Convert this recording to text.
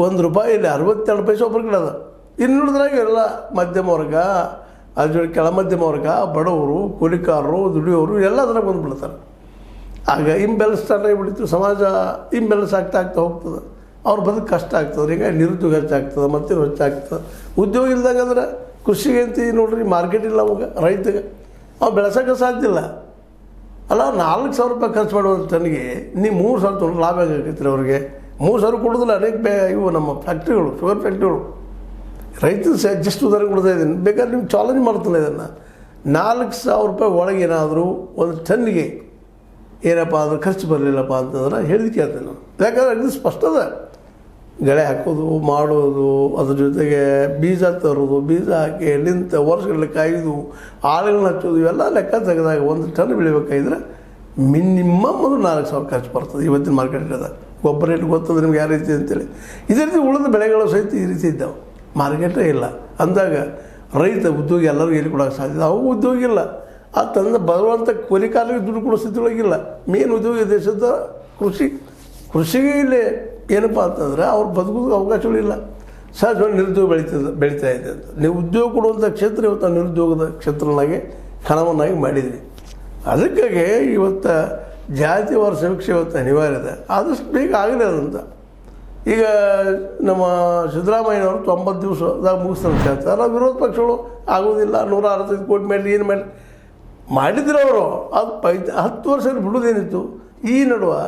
₹1 ಇಲ್ಲಿ 62 ಪೈಸೆ ಒಬ್ಬರಿಗೆ ಅದ. ಇನ್ನುಳಿದ್ರಾಗ ಎಲ್ಲ ಮಧ್ಯಮ ವರ್ಗ, ಅದ್ರ ಜೊತೆ ಕೆಳ ಮಧ್ಯಮ ವರ್ಗ, ಬಡವರು, ಕೂಲಿಕಾರರು, ದುಡಿಯೋರು ಎಲ್ಲ ಅದ್ರಾಗ ಬಂದುಬಿಡ್ತಾರೆ. ಆಗ ಇಂಬ್ಯಾಲೆನ್ಸ್ ಸ್ಟಾರ್ಟ್ ಆಗಿಬಿಡ್ತು. ಸಮಾಜ ಇಂಬ್ಯಾಲೆನ್ಸ್ ಆಗ್ತಾ ಹೋಗ್ತದೆ. ಅವ್ರ ಬದುಕು ಕಷ್ಟ ಆಗ್ತದೆ. ಈಗ ನಿರುದ್ಯೋಗ ಹೆಚ್ಚಾಗ್ತದೆ, ಮತ್ತೇನು ಹೆಚ್ಚಾಗ್ತದೆ. ಉದ್ಯೋಗ ಇಲ್ದಂಗೆ ಅಂದ್ರೆ ಕೃಷಿಗೆ ಅಂತ ನೋಡ್ರಿ, ಮಾರ್ಕೆಟ್ ಇಲ್ಲ ಅವಾಗ ರೈತಗೆ. ಅವ್ನು ಬೆಳೆಸೋಕೆ ಸಾಧ್ಯ ಇಲ್ಲ ಅಲ್ಲ. ₹4,000 ಖರ್ಚು ಮಾಡುವಂಥ ಟನ್ನಿಗೆ ನೀವು $3,000 ತೊಗೊಂಡು ಲಾಭ ಆಗೈತ್ರಿ ಅವ್ರಿಗೆ. $3,000 ಕೊಡೋದಿಲ್ಲ. ಅನೇಕ ಇವು ನಮ್ಮ ಫ್ಯಾಕ್ಟ್ರಿಗಳು, ಶುಗರ್ ಫ್ಯಾಕ್ಟ್ರಿಗಳು. ರೈತರು ಜಸ್ಟ್ ಉದಾಹರಣೆ ಕೊಡ್ತಾ ಇದ್ದೀನಿ, ಬೇಕಾದ್ರೆ ನೀವು ಚಾಲೆಂಜ್ ಮಾಡ್ತಾನೆ ಇದನ್ನು. ₹4,000 ಒಳಗೆ ಏನಾದರೂ ಒಂದು ಟನ್ನಿಗೆ ಏನಪ್ಪ ಅಂದ್ರೆ ಖರ್ಚು ಬರಲಿಲ್ಲಪ್ಪ ಅಂತಂದ್ರೆ ಹೇಳಿದ ಕೇಳ್ತೇನೆ ನಾನು. ಯಾಕಂದ್ರೆ ಇದು ಸ್ಪಷ್ಟ ಅದ. ಗಳೆ ಹಾಕೋದು, ಮಾಡೋದು, ಅದ್ರ ಜೊತೆಗೆ ಬೀಜ ತರೋದು, ಬೀಜ ಹಾಕಿ ನಿಂತ ವರ್ಷಗಳಲ್ಲಿ ಕಾಯ್ದು ಆಳುಗಳನ್ನ ಹಚ್ಚೋದು, ಇವೆಲ್ಲ ಲೆಕ್ಕ ತೆಗೆದಾಗ 1 ಟನ್ ಬೆಳಿಬೇಕಾಗಿದ್ರೆ ಮಿನಿಮಮ್ ಒಂದು $4,000 ಖರ್ಚು ಬರ್ತದೆ ಇವತ್ತಿನ ಮಾರ್ಕೆಟಲ್ಲಿ. ಗೊಬ್ಬರ ರೇಟ್ ಗೊತ್ತದ ನಿಮ್ಗೆ ಯಾವ ರೀತಿ ಅಂತೇಳಿ. ಇದೇ ರೀತಿ ಉಳಿದ ಬೆಳೆಗಳು ಸಹಿತ ಈ ರೀತಿ ಇದ್ದಾವೆ. ಮಾರ್ಕೆಟೇ ಇಲ್ಲ ಅಂದಾಗ ರೈತ ಉದ್ಯೋಗಿ ಎಲ್ಲರೂ ಎಲ್ಲಿ ಕೊಡೋಕ್ಕೆ ಸಾಧ್ಯ? ಅವು ಉದ್ಯೋಗ ಇಲ್ಲ. ಆ ತಂದ ಬರುವಂಥ ಕೂಲಿಕಾರರಿಗೆ ದುಡ್ಡು ಕೊಡೋ ಸ್ಥಿತಿಯೊಳಗಿಲ್ಲ. ಮೇನ್ ಉದ್ಯೋಗ ದೇಶದ ಕೃಷಿಗೆ ಇಲ್ಲಿ ಏನಪ್ಪ ಅಂತಂದರೆ ಅವ್ರು ಬದುಕೋದು ಅವಕಾಶಗಳಿಲ್ಲ. ಸಹಜವಾಗಿ ನಿರುದ್ಯೋಗ ಬೆಳೀತಾ ಇದೆ ಅಂತ. ನೀವು ಉದ್ಯೋಗ ಕೊಡುವಂಥ ಕ್ಷೇತ್ರ ಇವತ್ತು ನಿರುದ್ಯೋಗದ ಕ್ಷೇತ್ರನಾಗಿ ಕಣವನ್ನಾಗಿ ಮಾಡಿದ್ವಿ. ಅದಕ್ಕಾಗಿ ಇವತ್ತು ಜಾತಿವಾರ ಸಮೀಕ್ಷೆ ಇವತ್ತು ಅನಿವಾರ್ಯ ಇದೆ. ಆದಷ್ಟು ಬೇಗ ಆಗಲಿ ಅದಂತ. ಈಗ ನಮ್ಮ ಸಿದ್ದರಾಮಯ್ಯನವರು 90 ದಿವಸದಾಗ ಮುಗಿಸ್ತಾರೆ ಹೇಳ್ತಾರೆ. ವಿರೋಧ ಪಕ್ಷಗಳು ಆಗೋದಿಲ್ಲ, 165 ಕೋಟಿ ಮಾಡಲಿ, ಏನು ಮಾಡಲಿ ಮಾಡಿದ್ರು ಅವರು. ಅದು 10 ವರ್ಷದಲ್ಲಿ ಬಿಡೋದೇನಿತ್ತು. ಈ ನಡುವೆ